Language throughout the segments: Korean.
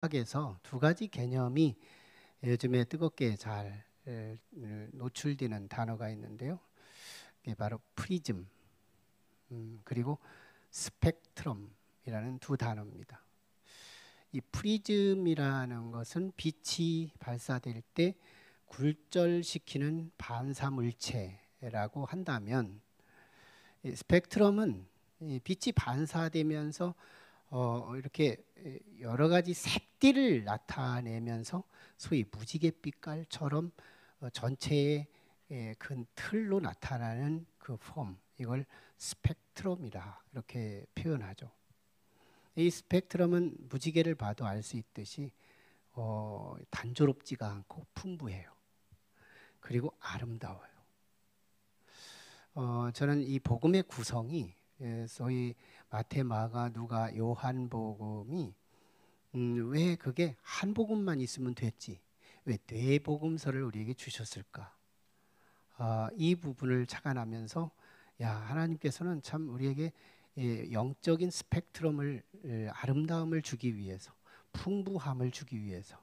학에서 두 가지 개념이 요즘에 뜨겁게 잘 노출되는 단어가 있는데요. 이게 바로 프리즘 그리고 스펙트럼이라는 두 단어입니다. 이 프리즘이라는 것은 빛이 발사될 때 굴절시키는 반사 물체라고 한다면, 이 스펙트럼은 이 빛이 반사되면서 이렇게 여러 가지 색들을 나타내면서 소위 무지갯빛깔처럼 전체의 큰 틀로 나타나는 그 폼, 이걸 스펙트럼이라 이렇게 표현하죠. 이 스펙트럼은 무지개를 봐도 알 수 있듯이 단조롭지가 않고 풍부해요. 그리고 아름다워요. 저는 이 복음의 구성이 소위 마태, 마가, 누가, 요한복음이 왜 그게 한 복음만 있으면 됐지? 왜 네 복음서를 우리에게 주셨을까? 이 부분을 착안하면서 하나님께서는 참 우리에게 영적인 스펙트럼을 아름다움을 주기 위해서, 풍부함을 주기 위해서,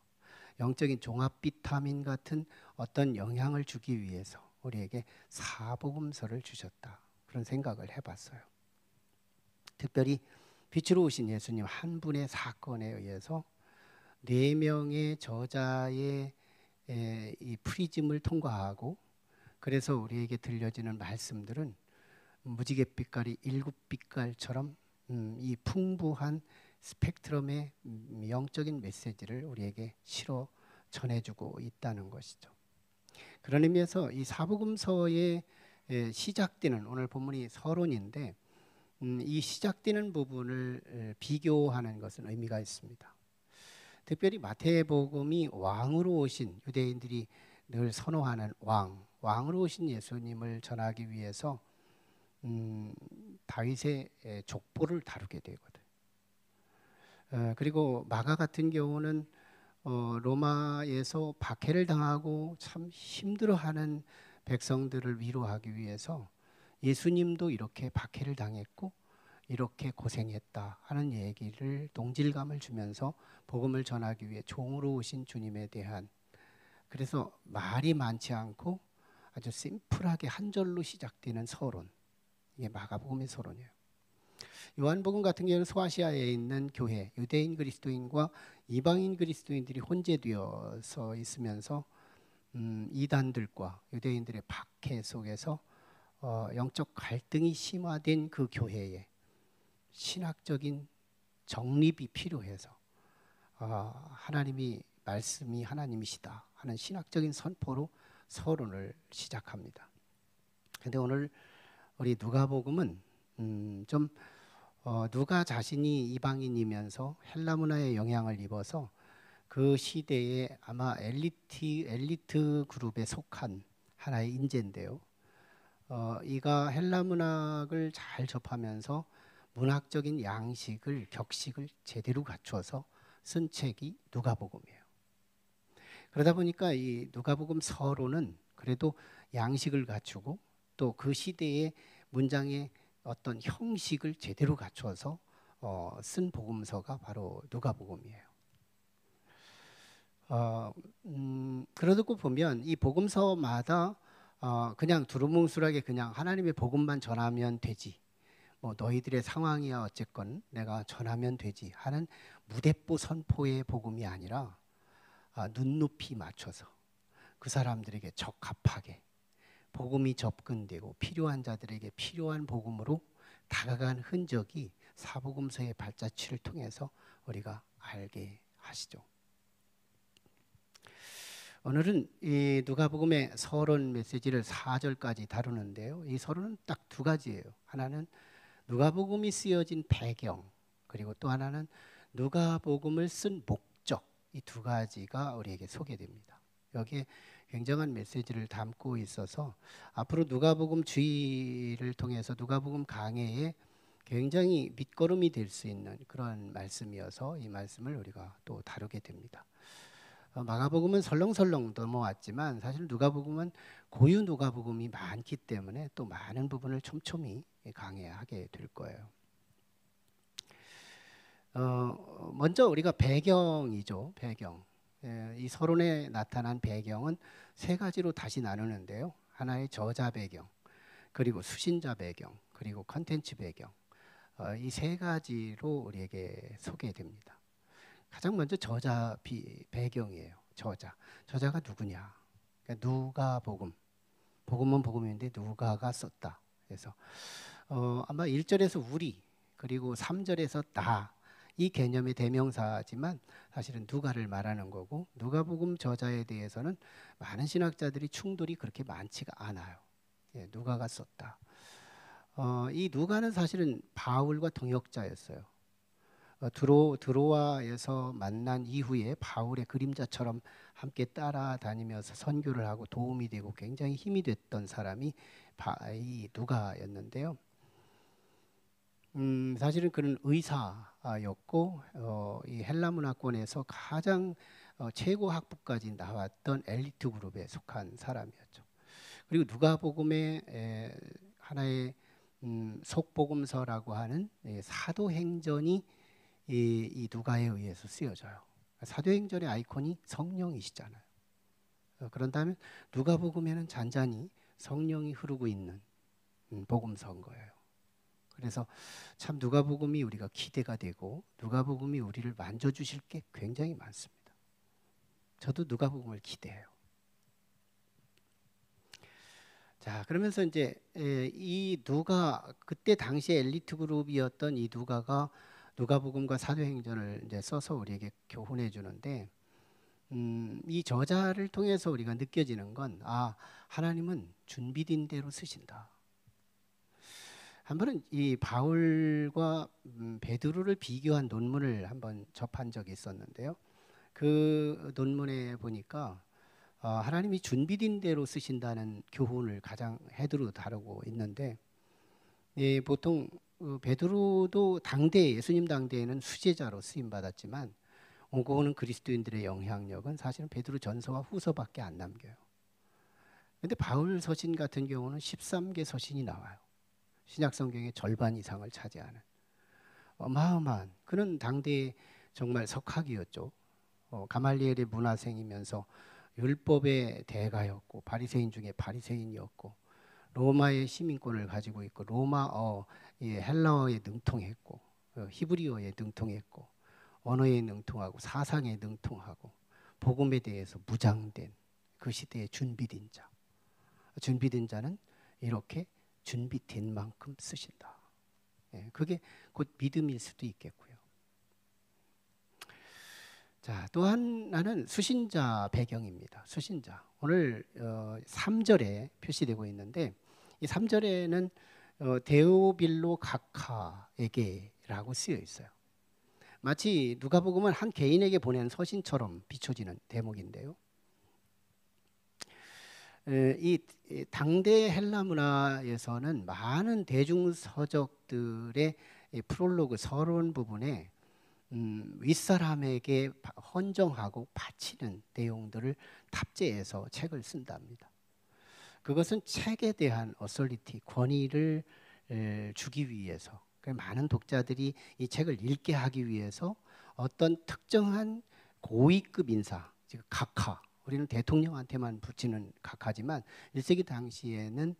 영적인 종합 비타민 같은 어떤 영향을 주기 위해서 우리에게 사복음서를 주셨다. 그런 생각을 해봤어요. 특별히 빛으로 오신 예수님 한 분의 사건에 의해서 네 명의 저자의 이 프리즘을 통과하고, 그래서 우리에게 들려지는 말씀들은 무지갯빛깔이 일곱 빛깔처럼 이 풍부한 스펙트럼의 영적인 메시지를 우리에게 실어 전해주고 있다는 것이죠. 그런 의미에서 이 사복음서의 시작되는, 오늘 본문이 서론인데 이 시작되는 부분을 비교하는 것은 의미가 있습니다. 특별히 마태복음이 왕으로 오신, 유대인들이 늘 선호하는 왕으로 오신 예수님을 전하기 위해서 다윗의 족보를 다루게 되거든. 그리고 마가 같은 경우는 로마에서 박해를 당하고 참 힘들어하는 백성들을 위로하기 위해서 예수님도 이렇게 박해를 당했고 이렇게 고생했다 하는 얘기를, 동질감을 주면서 복음을 전하기 위해 종으로 오신 주님에 대한, 그래서 말이 많지 않고 아주 심플하게 한 절로 시작되는 서론, 이게 마가복음의 서론이에요. 요한복음 같은 경우는 소아시아에 있는 교회, 유대인 그리스도인과 이방인 그리스도인들이 혼재되어서 있으면서 이단들과 유대인들의 박해 속에서 영적 갈등이 심화된 그 교회에 신학적인 정립이 필요해서 하나님이, 말씀이 하나님이시다 하는 신학적인 선포로 서론을 시작합니다. 그런데 오늘 우리 누가복음은 좀 누가 자신이 이방인이면서 헬라 문화의 영향을 입어서 그 시대에 아마 엘리트 그룹에 속한 하나의 인재인데요. 이가 헬라 문학을 잘 접하면서 문학적인 양식을, 격식을 제대로 갖춰서 쓴 책이 누가복음이에요. 그러다 보니까 이 누가복음 서론은 그래도 양식을 갖추고 또 그 시대의 문장의 어떤 형식을 제대로 갖춰서 쓴 복음서가 바로 누가복음이에요. 그러고 보면 이 복음서마다 그냥 두루뭉술하게 그냥 하나님의 복음만 전하면 되지, 뭐 너희들의 상황이야 어쨌건 내가 전하면 되지 하는 무대뽀 선포의 복음이 아니라 눈높이 맞춰서 그 사람들에게 적합하게 복음이 접근되고 필요한 자들에게 필요한 복음으로 다가간 흔적이 사복음서의 발자취를 통해서 우리가 알게 하시죠. 오늘은 이 누가복음의 서론 메시지를 4절까지 다루는데요. 이 서론은 딱 두 가지예요. 하나는 누가복음이 쓰여진 배경, 그리고 또 하나는 누가복음을 쓴 목적, 이 두 가지가 우리에게 소개됩니다. 여기에 굉장한 메시지를 담고 있어서 앞으로 누가복음 주의를 통해서 누가복음 강해에 굉장히 밑거름이 될 수 있는 그런 말씀이어서 이 말씀을 우리가 또 다루게 됩니다. 마가복음은 설렁설렁 넘어왔지만 사실 누가복음은 고유 누가복음이 많기 때문에 또 많은 부분을 촘촘히 강해하게 될 거예요. 먼저 우리가 배경이죠. 배경. 이 서론에 나타난 배경은 세 가지로 다시 나누는데요. 하나의 저자 배경, 그리고 수신자 배경, 그리고 컨텐츠 배경. 이 세 가지로 우리에게 소개됩니다. 가장 먼저 저자 배경이에요. 저자가 누구냐? 그러니까 누가복음. 복음은 복음인데 누가가 썼다. 그래서 아마 1절에서 우리, 그리고 3절에서 나, 이 개념의 대명사지만 사실은 누가를 말하는 거고, 누가복음 저자에 대해서는 많은 신학자들이 충돌이 그렇게 많지가 않아요. 예, 누가가 썼다. 이 누가는 사실은 바울과 동역자였어요. 드로아에서 만난 이후에 바울의 그림자처럼 함께 따라다니면서 선교를 하고 도움이 되고 굉장히 힘이 됐던 사람이 이 누가였는데요. 사실은 그는 의사였고 이 헬라 문화권에서 가장 최고 학부까지 나왔던 엘리트 그룹에 속한 사람이었죠. 그리고 누가복음의 하나의 속복음서라고 하는 사도행전이 이 누가에 의해서 쓰여져요. 사도행전의 아이콘이 성령이시잖아요. 그런다면 누가복음에는 잔잔히 성령이 흐르고 있는 복음서인 거예요. 그래서 참 누가복음이 우리가 기대가 되고 누가복음이 우리를 만져주실 게 굉장히 많습니다. 저도 누가복음을 기대해요. 자, 그러면서 이제 이 누가 그때 당시 엘리트 그룹이었던 이 누가가 누가복음과 사도행전을 이제 써서 우리에게 교훈해 주는데, 이 저자를 통해서 우리가 느껴지는 건 하나님은 준비된 대로 쓰신다. 한 번은 이 바울과 베드로를 비교한 논문을 한번 접한 적이 있었는데요. 그 논문에 보니까 하나님이 준비된 대로 쓰신다는 교훈을 가장 헤드로 다루고 있는데, 보통 베드로도 당대 예수님 당대에는 수제자로 쓰임 받았지만 오고 오는 그리스도인들의 영향력은 사실은 베드로 전서와 후서밖에 안 남겨요. 그런데 바울 서신 같은 경우는 13개 서신이 나와요. 신약 성경의 절반 이상을 차지하는 어마어마한, 그는 당대에 정말 석학이었죠. 가말리엘의 문화생이면서 율법의 대가였고 바리새인 중에 바리새인이었고 로마의 시민권을 가지고 있고 로마어, 헬라어에 능통했고 히브리어에 능통했고 언어에 능통하고 사상에 능통하고 복음에 대해서 무장된 그 시대의 준비된 자. 준비된 자는 이렇게 준비된 만큼 쓰신다. 그게 곧 믿음일 수도 있겠고요. 자, 또 하나는 수신자 배경입니다. 수신자. 오늘 3절에 표시되고 있는데 이 3절에는 데오빌로 각하에게라고 쓰여 있어요. 마치 누가복음은 한 개인에게 보낸 서신처럼 비춰지는 대목인데요. 이 당대 헬라 문화에서는 많은 대중 서적들의 프롤로그 서론 부분에 윗사람에게 헌정하고 바치는 내용들을 탑재해서 책을 쓴답니다. 그것은 책에 대한 어설리티, 권위를 주기 위해서, 많은 독자들이 이 책을 읽게 하기 위해서 어떤 특정한 고위급 인사, 즉 각하, 우리는 대통령한테만 붙이는 각하지만 1세기 당시에는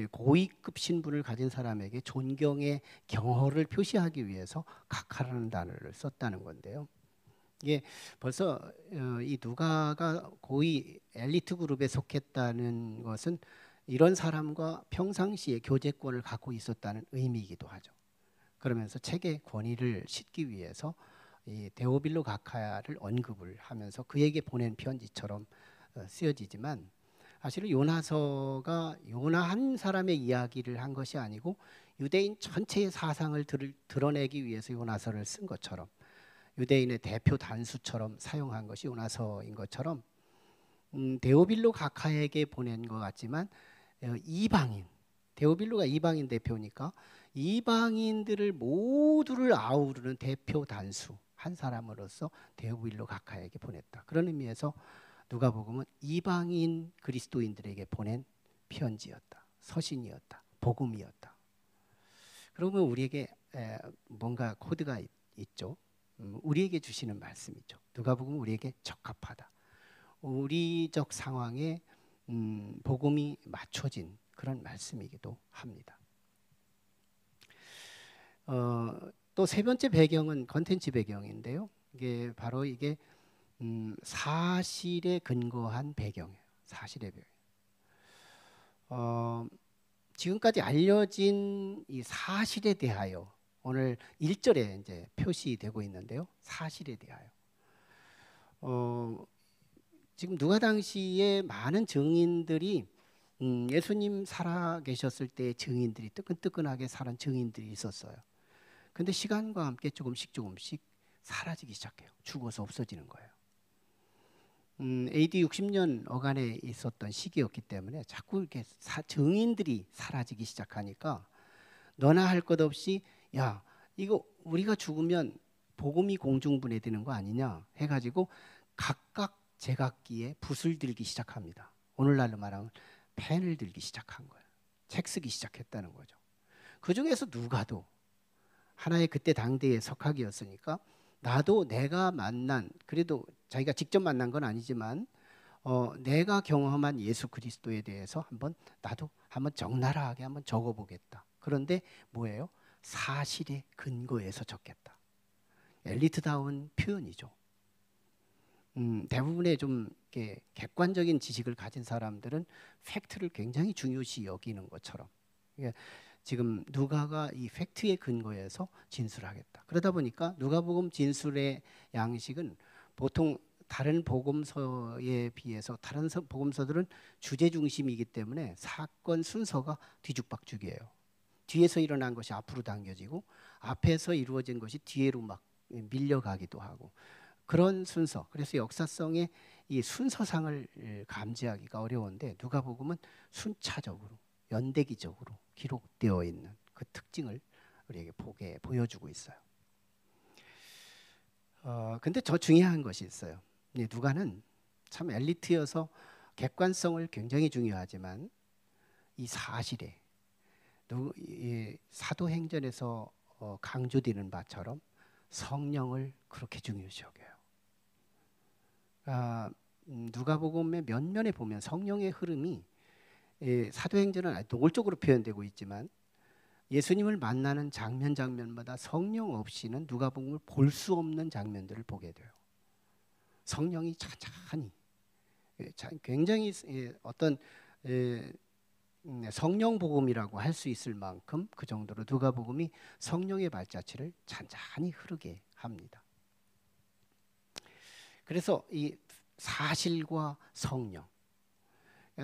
고위급 신분을 가진 사람에게 존경의 경허를 표시하기 위해서 각하라는 단어를 썼다는 건데요. 이게 벌써 이 누가가 고위 엘리트 그룹에 속했다는 것은 이런 사람과 평상시에 교제권을 갖고 있었다는 의미이기도 하죠. 그러면서 책의 권위를 싣기 위해서 이 데오빌로 각하를 언급을 하면서 그에게 보낸 편지처럼 쓰여지지만, 사실은 요나서가 요나 한 사람의 이야기를 한 것이 아니고 유대인 전체의 사상을 드러내기 위해서 요나서를 쓴 것처럼, 유대인의 대표 단수처럼 사용한 것이 요나서인 것처럼 데오빌로 각하에게 보낸 것 같지만 이방인, 데오빌로가 이방인 대표니까 이방인들을 모두를 아우르는 대표 단수 한 사람으로서 데오빌로 각하에게 보냈다. 그런 의미에서 누가복음은 이방인 그리스도인들에게 보낸 편지였다. 서신이었다. 복음이었다. 그러면 우리에게 뭔가 코드가 있죠. 우리에게 주시는 말씀이죠. 누가복음 우리에게 적합하다. 우리적 상황에 복음이 맞춰진 그런 말씀이기도 합니다. 또 세 번째 배경은 컨텐츠 배경인데요. 이게 바로 사실에 근거한 배경이에요. 사실의 배경. 지금까지 알려진 이 사실에 대하여 오늘 1절에 이제 표시되고 있는데요. 사실에 대하여. 지금 누가 당시에 많은 증인들이 예수님 살아 계셨을 때 증인들이 뜨끈뜨끈하게 살은 증인들이 있었어요. 근데 시간과 함께 조금씩 사라지기 시작해요. 죽어서 없어지는 거예요. AD 60년 어간에 있었던 시기였기 때문에 자꾸 이렇게 증인들이 사라지기 시작하니까 너나 할 것 없이 야 이거 우리가 죽으면 복음이 공중분해되는 거 아니냐 해가지고 각각 제각기에 붓을 들기 시작합니다. 오늘날로 말하면 펜을 들기 시작한 거예요. 책 쓰기 시작했다는 거죠. 그 중에서 누가도 하나의 그때 당대의 석학이었으니까 나도 내가 만난, 그래도 자기가 직접 만난 건 아니지만 내가 경험한 예수 그리스도에 대해서 나도 한번 적나라하게 한번 적어보겠다. 그런데 뭐예요? 사실의 근거에서 적겠다. 엘리트다운 표현이죠. 대부분의 좀 이렇게 객관적인 지식을 가진 사람들은 팩트를 굉장히 중요시 여기는 것처럼 지금 누가가 이 팩트의 근거에서 진술하겠다. 그러다 보니까 누가복음 진술의 양식은 보통 다른 복음서에 비해서 다른 복음서들은 주제 중심이기 때문에 사건 순서가 뒤죽박죽이에요. 뒤에서 일어난 것이 앞으로 당겨지고 앞에서 이루어진 것이 뒤로 막 밀려가기도 하고 그런 순서. 그래서 역사성의 이 순서상을 감지하기가 어려운데 누가복음은 순차적으로 연대기적으로 기록되어 있는 그 특징을 우리에게 보여주고 있어요. 근데 더 중요한 것이 있어요. 누가는 참 엘리트여서 객관성을 굉장히 중요하지만 이 사실에 사도행전에서 강조되는 바처럼 성령을 그렇게 중요시 여겨요. 누가복음의 몇 면에 보면 성령의 흐름이 사도행전은 노골적으로 표현되고 있지만 예수님을 만나는 장면마다 성령 없이는 누가복음을 볼 수 없는 장면들을 보게 돼요. 성령이 찬찬히 굉장히 어떤 성령 복음이라고 할 수 있을 만큼 그 정도로 누가복음이 성령의 발자취를 찬찬히 흐르게 합니다. 그래서 이 사실과 성령,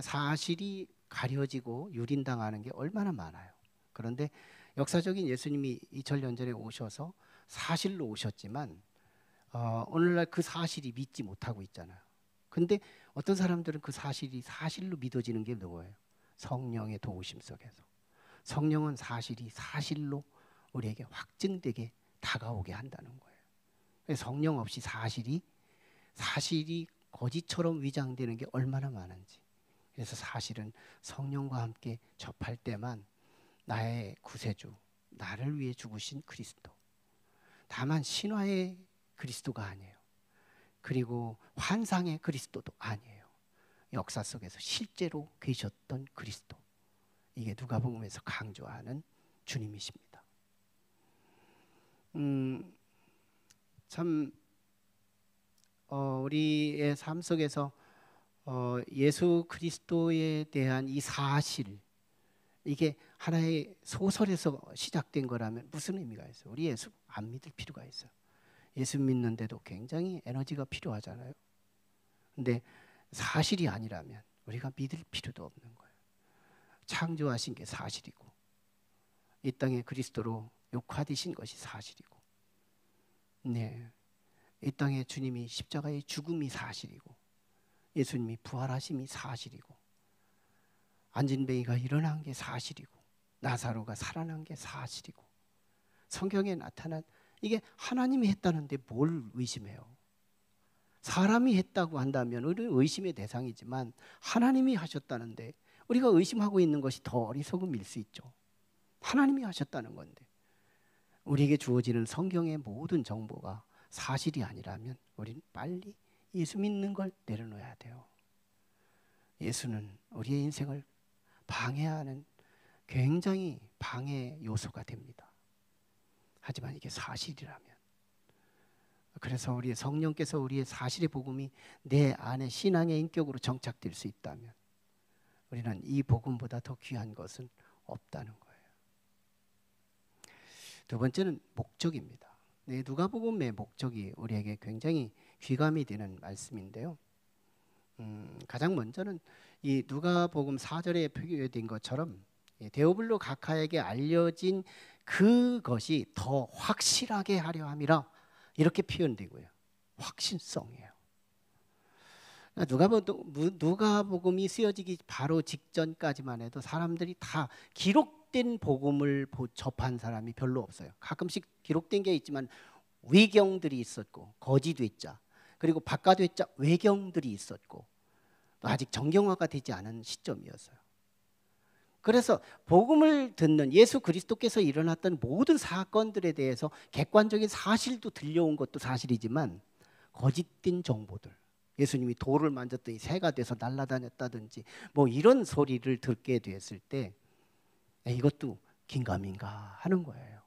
사실이 가려지고 유린당하는 게 얼마나 많아요. 그런데 역사적인 예수님이 2000년 전에 오셔서 사실로 오셨지만 오늘날 그 사실이 믿지 못하고 있잖아요. 근데 어떤 사람들은 그 사실이 사실로 믿어지는 게 뭐예요? 성령의 도우심 속에서. 성령은 사실이 사실로 우리에게 확증되게 다가오게 한다는 거예요. 성령 없이 사실이 거짓처럼 위장되는 게 얼마나 많은지. 그래서 사실은 성령과 함께 접할 때만 나의 구세주, 나를 위해 죽으신 그리스도. 다만 신화의 그리스도가 아니에요. 그리고 환상의 그리스도도 아니에요. 역사 속에서 실제로 계셨던 그리스도. 이게 누가복음에서 강조하는 주님이십니다. 참 우리의 삶 속에서 예수 그리스도에 대한 이 사실, 이게 하나의 소설에서 시작된 거라면 무슨 의미가 있어요? 우리 예수 안 믿을 필요가 있어요. 예수 믿는데도 굉장히 에너지가 필요하잖아요. 근데 사실이 아니라면 우리가 믿을 필요도 없는 거예요. 창조하신 게 사실이고 이 땅에 그리스도로 욕화되신 것이 사실이고 이 땅에 주님이 십자가의 죽음이 사실이고 예수님이 부활하심이 사실이고 안진뱅이가 일어난 게 사실이고 나사로가 살아난 게 사실이고 성경에 나타난 이게 하나님이 했다는데 뭘 의심해요? 사람이 했다고 한다면 우리는 의심의 대상이지만 하나님이 하셨다는데 우리가 의심하고 있는 것이 더 어리석음일 수 있죠. 하나님이 하셨다는 건데 우리에게 주어지는 성경의 모든 정보가 사실이 아니라면 우리는 빨리 예수 믿는 걸 내려놓아야 돼요. 예수는 우리의 인생을 방해하는 굉장히 방해 요소가 됩니다. 하지만 이게 사실이라면, 그래서 우리 성령께서 우리의 사실의 복음이 내 안에 신앙의 인격으로 정착될 수 있다면 우리는 이 복음보다 더 귀한 것은 없다는 거예요. 두 번째는 목적입니다. 누가복음의 목적이 우리에게 굉장히 귀감이 되는 말씀인데요. 가장 먼저는 이 누가복음 4절에 표기된 것처럼 데오빌로 각하에게 알려진 그것이 더 확실하게 하려 함이라 이렇게 표현되고요. 확신성이에요. 누가복음이 쓰여지기 바로 직전까지만 해도 사람들이 다 기록된 복음을 접한 사람이 별로 없어요. 가끔씩 기록된 게 있지만 외경들이 있었고 거짓 외자, 그리고 바깥 외자 외경들이 있었고 아직 정경화가 되지 않은 시점이었어요. 그래서 복음을 듣는 예수 그리스도께서 일어났던 모든 사건들에 대해서 객관적인 사실도 들려온 것도 사실이지만 거짓된 정보들, 예수님이 돌을 만졌더니 새가 돼서 날아다녔다든지 뭐 이런 소리를 듣게 됐을 때 이것도 긴가민가 하는 거예요.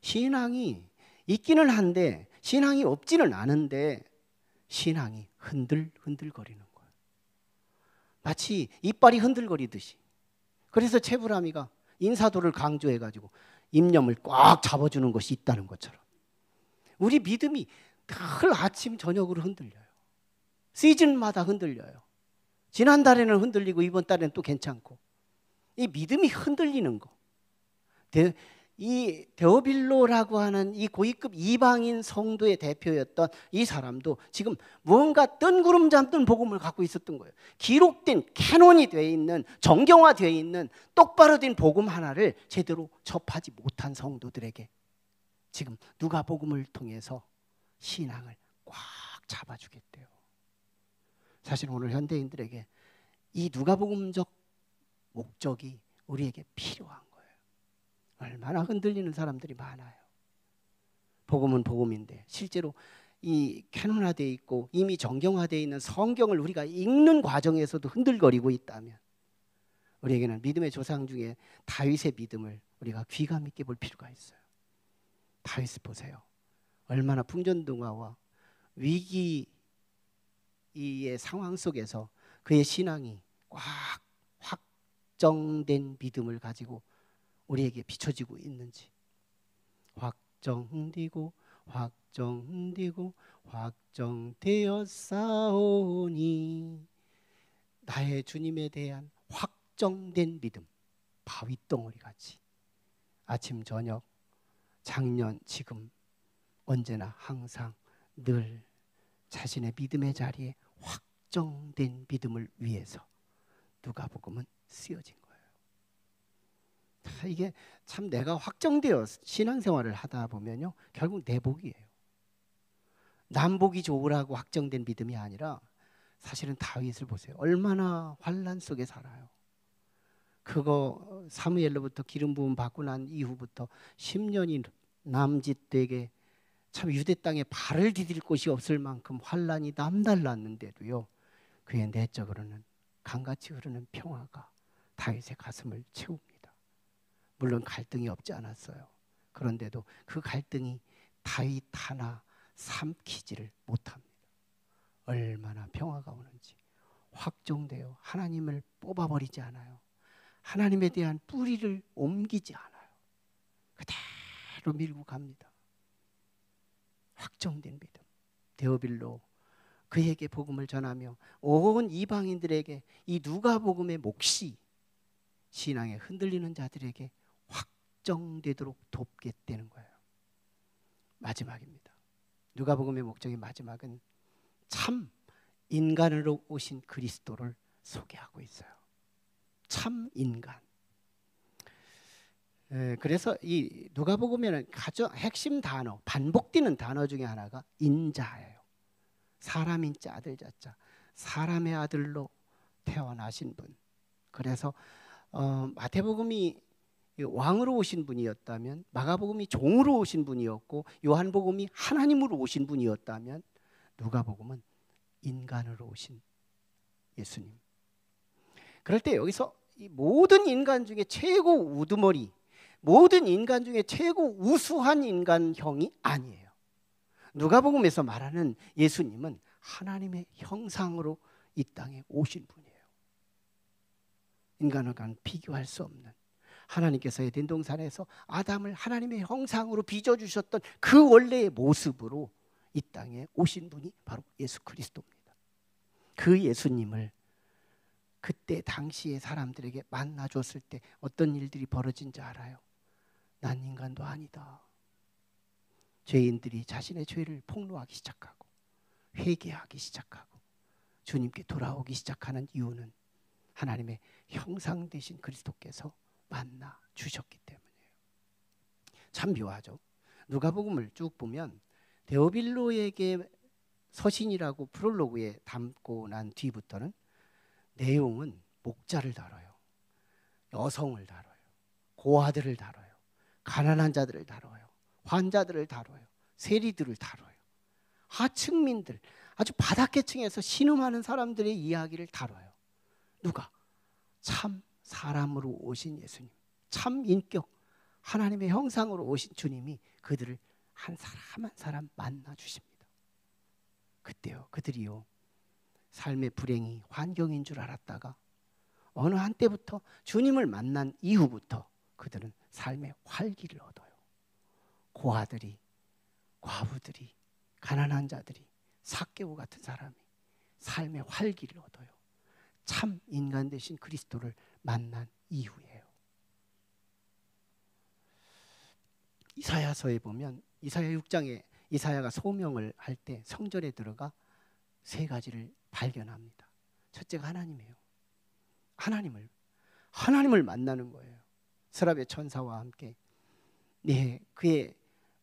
신앙이 있기는 한데 신앙이 없지는 않은데 신앙이 흔들거리는 거예요. 마치 이빨이 흔들거리듯이. 그래서 채불아미가 인사도를 강조해가지고 입념을 꽉 잡아주는 것이 있다는 것처럼 우리 믿음이 늘 아침 저녁으로 흔들려요. 시즌마다 흔들려요. 지난달에는 흔들리고 이번 달에는 또 괜찮고, 이 믿음이 흔들리는 거. 이 데오빌로라고 하는 이 고위급 이방인 성도의 대표였던 이 사람도 지금 무언가 뜬구름 잡는 복음을 갖고 있었던 거예요. 기록된 캐논이 되어 있는, 정경화되어 있는 똑바로 된 복음 하나를 제대로 접하지 못한 성도들에게 지금 누가복음을 통해서 신앙을 꽉 잡아주겠대요. 사실 오늘 현대인들에게 이 누가복음적 목적이 우리에게 필요한 거예요. 얼마나 흔들리는 사람들이 많아요. 복음은 복음인데 실제로 이 캐논화되어 있고 이미 정경화되어 있는 성경을 우리가 읽는 과정에서도 흔들거리고 있다면 우리에게는 믿음의 조상 중에 다윗의 믿음을 우리가 귀감 있게 볼 필요가 있어요. 다윗 보세요. 얼마나 풍전등화와 위기의 상황 속에서 그의 신앙이 꽉 확정된 믿음을 가지고 우리에게 비춰지고 있는지. 확정되고 확정되었사오니 나의 주님에 대한 확정된 믿음, 바위덩어리 같이 아침 저녁 작년 지금 언제나 항상 늘 자신의 믿음의 자리에 확정된 믿음을 위해서 누가복음은 쓰여진 거예요. 이게 참 내가 확정되어 신앙생활을 하다 보면요 결국 내 복이에요. 남 복이 좋으라고 확정된 믿음이 아니라 사실은 다윗을 보세요. 얼마나 환난 속에 살아요. 그거 사무엘로부터 기름 부음 받고 난 이후부터 10년이 남짓되게 참 유대 땅에 발을 디딜 곳이 없을 만큼 환난이 남달랐는데도요 그의 내적으로는 강같이 흐르는 평화가 다윗의 가슴을 채웁니다. 물론 갈등이 없지 않았어요. 그런데도 그 갈등이 다윗 하나 삼키지를 못합니다. 얼마나 평화가 오는지. 확정되어 하나님을 뽑아버리지 않아요. 하나님에 대한 뿌리를 옮기지 않아요. 그대로 밀고 갑니다. 확정된 믿음. 데오빌로 그에게 복음을 전하며 온 이방인들에게 이 누가복음의 몫이 신앙에 흔들리는 자들에게 확정되도록 돕겠다는 거예요. 마지막입니다. 누가복음의 목적의 마지막은 참 인간으로 오신 그리스도를 소개하고 있어요. 참 인간. 그래서 이 누가복음에는 가장 핵심 단어, 반복되는 단어 중에 하나가 인자예요. 사람 인자, 아들 자자. 사람의 아들로 태어나신 분. 그래서 마태복음이 왕으로 오신 분이었다면, 마가복음이 종으로 오신 분이었고 요한복음이 하나님으로 오신 분이었다면, 누가복음은 인간으로 오신 예수님. 그럴 때 여기서 이 모든 인간 중에 최고 우두머리, 모든 인간 중에 최고 우수한 인간형이 아니에요. 누가복음에서 말하는 예수님은 하나님의 형상으로 이 땅에 오신 분이에요. 인간과 비교할 수 없는, 하나님께서 에덴 동산에서 아담을 하나님의 형상으로 빚어주셨던 그 원래의 모습으로 이 땅에 오신 분이 바로 예수 그리스도입니다. 그 예수님을 그때 당시의 사람들에게 만나줬을 때 어떤 일들이 벌어진지 알아요? 난 인간도 아니다. 죄인들이 자신의 죄를 폭로하기 시작하고 회개하기 시작하고 주님께 돌아오기 시작하는 이유는 하나님의 형상 되신 그리스도께서 만나 주셨기 때문이에요. 참 묘하죠. 누가복음을 쭉 보면 데오빌로에게 서신이라고 프롤로그에 담고 난 뒤부터는 내용은 목자를 다뤄요. 여성을 다뤄요. 고아들을 다뤄요. 가난한 자들을 다뤄요. 환자들을 다뤄요. 세리들을 다뤄요. 하층민들, 아주 바닥계층에서 신음하는 사람들의 이야기를 다뤄요. 누가? 참 사람으로 오신 예수님, 참 인격, 하나님의 형상으로 오신 주님이 그들을 한 사람 한 사람 만나 주십니다. 그때요, 그들이요, 삶의 불행이 환경인 줄 알았다가 어느 한때부터 주님을 만난 이후부터 그들은 삶의 활기를 얻어요. 고아들이, 과부들이, 가난한 자들이, 삭개오 같은 사람이 삶의 활기를 얻어요. 참 인간 되신 그리스도를 만난 이후예요. 이사야서에 보면 이사야 6장에 이사야가 소명을 할 때 성전에 들어가 세 가지를 발견합니다. 첫째가 하나님이에요. 하나님을 만나는 거예요. 스랍의 천사와 함께 그의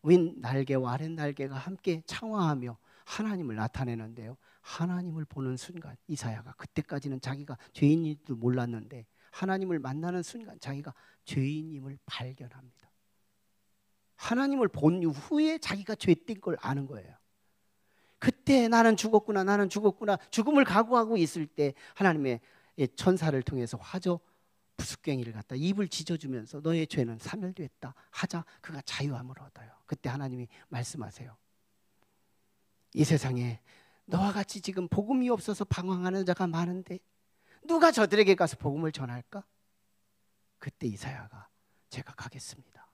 왼 날개와 아랫 날개가 함께 창화하며 하나님을 나타내는데요. 하나님을 보는 순간 이사야가, 그때까지는 자기가 죄인인 줄 몰랐는데 하나님을 만나는 순간 자기가 죄인임을 발견합니다. 하나님을 본 후에 자기가 죄된 걸 아는 거예요. 그때 나는 죽었구나, 죽음을 각오하고 있을 때 하나님의 천사를 통해서 화저 부숫갱이를 갖다 입을 찢어주면서 너의 죄는 사멸됐다 하자 그가 자유함을 얻어요. 그때 하나님이 말씀하세요. 이 세상에 너와 같이 지금 복음이 없어서 방황하는 자가 많은데 누가 저들에게 가서 복음을 전할까? 그때 이사야가 제가 가겠습니다.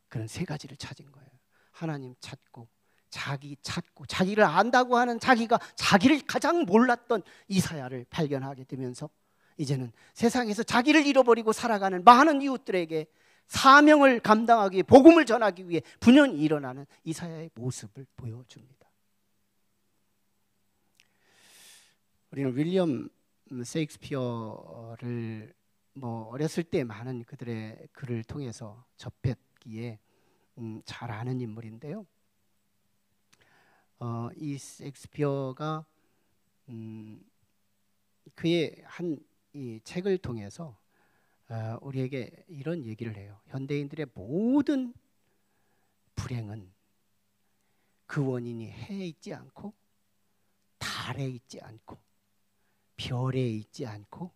그런 세 가지를 찾은 거예요. 하나님 찾고, 자기 찾고, 자기를 안다고 하는 자기가 자기를 가장 몰랐던 이사야를 발견하게 되면서 이제는 세상에서 자기를 잃어버리고 살아가는 많은 이웃들에게 사명을 감당하기 위해, 복음을 전하기 위해 분연히 일어나는 이사야의 모습을 보여줍니다. 우리는 윌리엄 셰익스피어를 어렸을 때 많은 그들의 글을 통해서 접했기에 잘 아는 인물인데요. 이 셰익스피어가 그의 한 이 책을 통해서 우리에게 이런 얘기를 해요. 현대인들의 모든 불행은 그 원인이 해에 있지 않고 달에 있지 않고 별에 있지 않고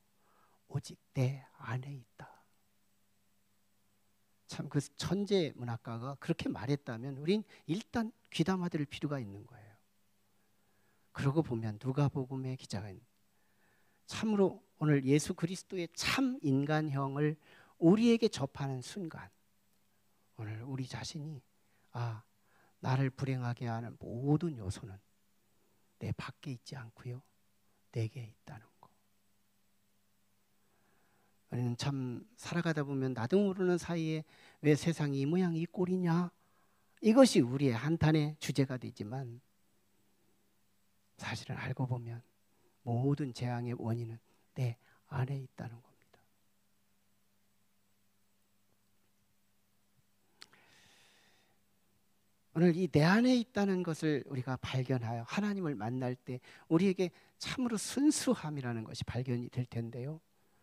오직 내 안에 있다. 참 그 천재 문학가가 그렇게 말했다면 우린 일단 귀담아 들을 필요가 있는 거예요. 그러고 보면 누가복음의 기자가 참으로 오늘 예수 그리스도의 참 인간형을 우리에게 접하는 순간 오늘 우리 자신이 나를 불행하게 하는 모든 요소는 내 밖에 있지 않고요, 내게 있다는 거. 우리는 참 살아가다 보면 나도 모르는 사이에 왜 세상이 이 모양 이 꼴이냐, 이것이 우리의 한탄의 주제가 되지만 사실은 알고 보면 모든 재앙의 원인은 내 안에 있다는 겁니다. 오늘 이 내 안에 있다는 것을 우리가 발견하여 하나님을 만날 때 우리에게 참으로 순수함이라는 것이 발견이 될 텐데요.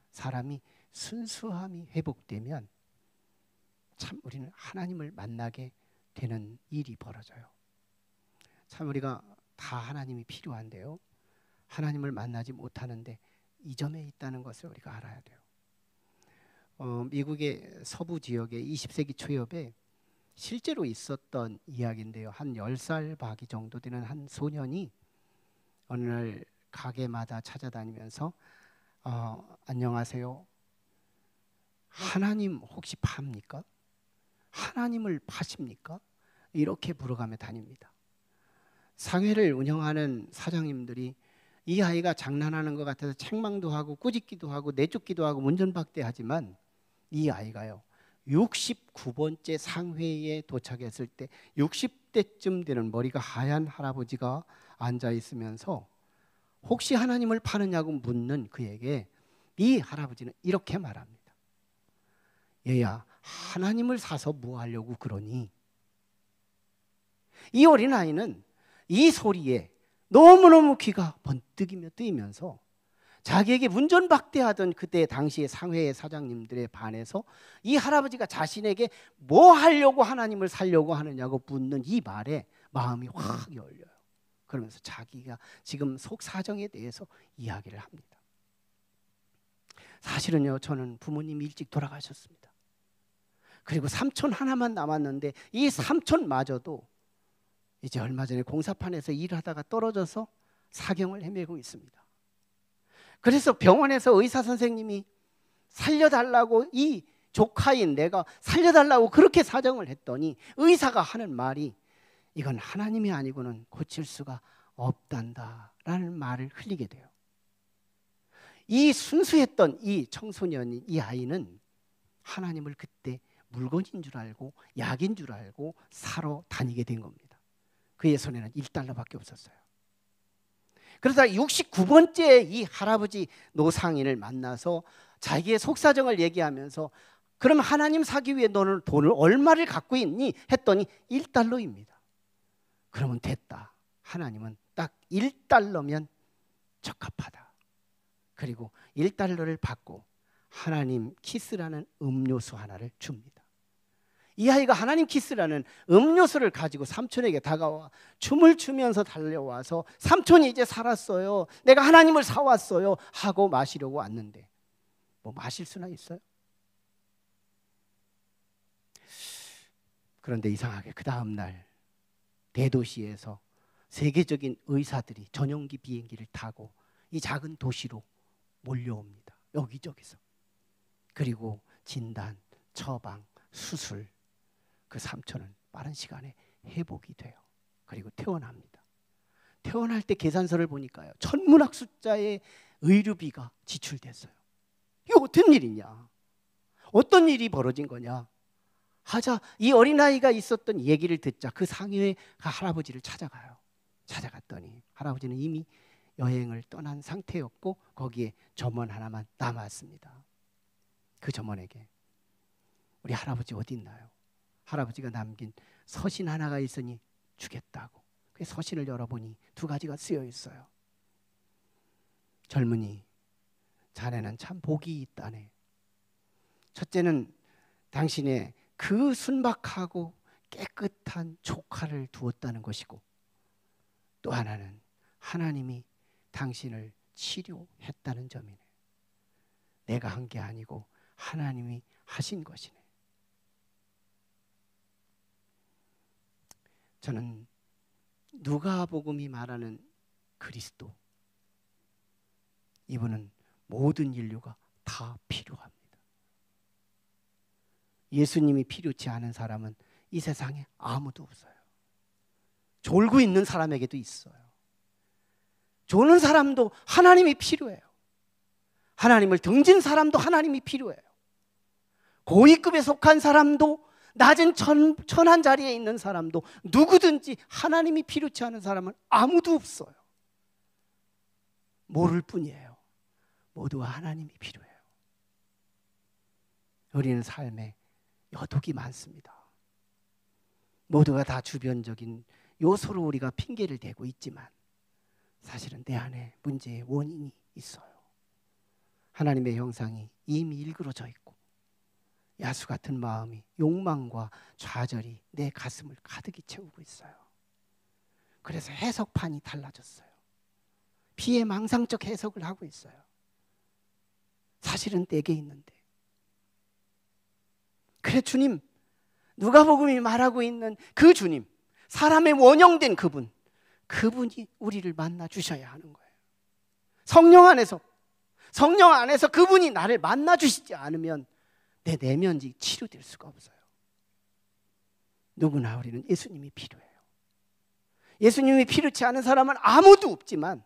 사람이 순수함이 회복되면 참 우리는 하나님을 만나게 되는 일이 벌어져요. 참 우리가 다 하나님이 필요한데요, 하나님을 만나지 못하는데 이 점에 있다는 것을 우리가 알아야 돼요. 미국의 서부 지역의 20세기 초엽에 실제로 있었던 이야기인데요. 한 10살 바기 정도 되는 한 소년이 어느 날 가게마다 찾아다니면서 안녕하세요, 하나님 혹시 팝니까? 하나님을 파십니까? 이렇게 물어가며 다닙니다. 상회를 운영하는 사장님들이 이 아이가 장난하는 것 같아서 책망도 하고 꾸짖기도 하고 내쫓기도 하고 문전박대하지만 이 아이가요, 69번째 상회에 도착했을 때 60대쯤 되는 머리가 하얀 할아버지가 앉아 있으면서 혹시 하나님을 파느냐고 묻는 그에게 이 할아버지는 이렇게 말합니다. 얘야, 하나님을 사서 뭐 하려고 그러니? 이 어린아이는 이 소리에 너무너무 귀가 번뜩이며 뜨이면서 자기에게 문전박대하던 그때 당시의 상회의 사장님들에 반해서 이 할아버지가 자신에게 뭐 하려고 하나님을 살려고 하느냐고 묻는 이 말에 마음이 확 열려요. 그러면서 자기가 지금 속 사정에 대해서 이야기를 합니다. 사실은요, 저는 부모님이 일찍 돌아가셨습니다. 그리고 삼촌 하나만 남았는데 이 삼촌마저도 이제 얼마 전에 공사판에서 일하다가 떨어져서 사경을 헤매고 있습니다. 그래서 병원에서 의사 선생님이 살려달라고, 이 조카인 내가 살려달라고 그렇게 사정을 했더니 의사가 하는 말이 이건 하나님이 아니고는 고칠 수가 없단다라는 말을 흘리게 돼요. 이 순수했던 이 청소년이, 이 아이는 하나님을 그때 물건인 줄 알고 약인 줄 알고 사러 다니게 된 겁니다. 그의 손에는 1달러밖에 없었어요. 그러다 69번째 이 할아버지 노상인을 만나서 자기의 속사정을 얘기하면서 그럼 하나님 사기 위해 너는 돈을 얼마를 갖고 있니? 했더니 1달러입니다. 그러면 됐다. 하나님은 딱 1달러면 적합하다. 그리고 1달러를 받고 하나님 키스라는 음료수 하나를 줍니다. 이 아이가 하나님 키스라는 음료수를 가지고 삼촌에게 다가와 춤을 추면서 달려와서 삼촌이 이제 살았어요, 내가 하나님을 사왔어요 하고 마시려고 왔는데 뭐 마실 수나 있어요? 그런데 이상하게 그 다음 날 대도시에서 세계적인 의사들이 전용기 비행기를 타고 이 작은 도시로 몰려옵니다. 여기저기서. 그리고 진단, 처방, 수술, 그 삼촌은 빠른 시간에 회복이 돼요. 그리고 퇴원합니다. 퇴원할 때 계산서를 보니까요, 천문학 숫자의 의료비가 지출됐어요. 이거 어떤 일이냐? 어떤 일이 벌어진 거냐? 하자 이 어린아이가 있었던 얘기를 듣자 그 상회의 할아버지를 찾아가요. 찾아갔더니 할아버지는 이미 여행을 떠난 상태였고 거기에 점원 하나만 남았습니다. 그 점원에게 우리 할아버지 어디 있나요? 할아버지가 남긴 서신 하나가 있으니 주겠다고. 그 서신을 열어보니 2가지가 쓰여 있어요. 젊은이, 자네는 참 복이 있다네. 첫째는 당신의 그 순박하고 깨끗한 조카를 두었다는 것이고, 또 하나는 하나님이 당신을 치료했다는 점이네. 내가 한 게 아니고 하나님이 하신 것이네. 저는 누가복음이 말하는 그리스도, 이분은 모든 인류가 다 필요합니다. 예수님이 필요치 않은 사람은 이 세상에 아무도 없어요. 졸고 있는 사람에게도 있어요. 조는 사람도 하나님이 필요해요. 하나님을 등진 사람도 하나님이 필요해요. 고위급에 속한 사람도, 낮은 천한 자리에 있는 사람도, 누구든지 하나님이 필요치 않은 사람은 아무도 없어요. 모를 뿐이에요. 모두가 하나님이 필요해요. 우리는 삶에 여독이 많습니다. 모두가 다 주변적인 요소로 우리가 핑계를 대고 있지만 사실은 내 안에 문제의 원인이 있어요. 하나님의 형상이 이미 일그러져 있고 야수 같은 마음이 욕망과 좌절이 내 가슴을 가득히 채우고 있어요. 그래서 해석판이 달라졌어요. 비애망상적 해석을 하고 있어요. 사실은 내게 있는데. 그래 주님, 누가복음이 말하고 있는 그 주님, 사람의 원형된 그분이 우리를 만나 주셔야 하는 거예요. 성령 안에서 그분이 나를 만나 주시지 않으면 내 내면이 치료될 수가 없어요. 누구나 우리는 예수님이 필요해요. 예수님이 필요치 않은 사람은 아무도 없지만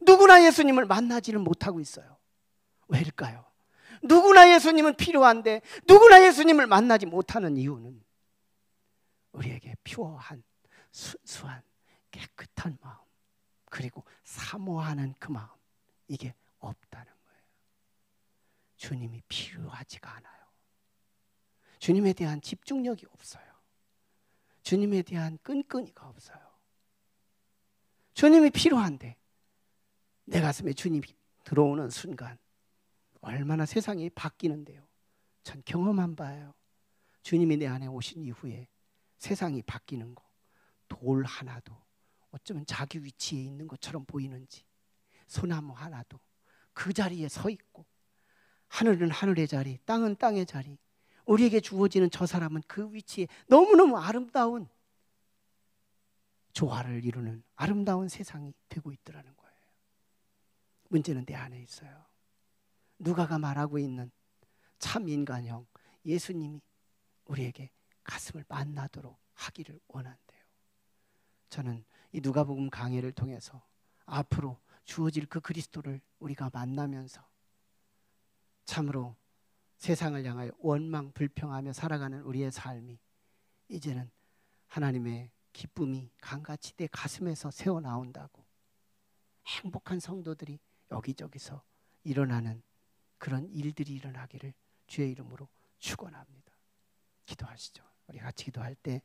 누구나 예수님을 만나지는 못하고 있어요. 왜일까요? 누구나 예수님은 필요한데 누구나 예수님을 만나지 못하는 이유는 우리에게 퓨어한, 순수한, 깨끗한 마음, 그리고 사모하는 그 마음, 이게 없다는 거예요. 주님이 필요하지가 않아요. 주님에 대한 집중력이 없어요. 주님에 대한 끈끈이가 없어요. 주님이 필요한데 내 가슴에 주님이 들어오는 순간 얼마나 세상이 바뀌는데요. 전 경험한 바예요. 주님이 내 안에 오신 이후에 세상이 바뀌는 거, 돌 하나도 어쩌면 자기 위치에 있는 것처럼 보이는지, 소나무 하나도 그 자리에 서 있고, 하늘은 하늘의 자리, 땅은 땅의 자리, 우리에게 주어지는 저 사람은 그 위치에 너무너무 아름다운 조화를 이루는 아름다운 세상이 되고 있더라는 거예요. 문제는 내 안에 있어요. 누가가 말하고 있는 참 인간형 예수님이 우리에게 가슴을 만나도록 하기를 원한대요. 저는 이 누가복음 강해를 통해서 앞으로 주어질 그 그리스도를 우리가 만나면서 참으로 세상을 향하여 원망 불평하며 살아가는 우리의 삶이 이제는 하나님의 기쁨이 강같이 내 가슴에서 새어나온다고, 행복한 성도들이 여기저기서 일어나는 그런 일들이 일어나기를 주의 이름으로 축원합니다. 기도하시죠. 우리 같이 기도할 때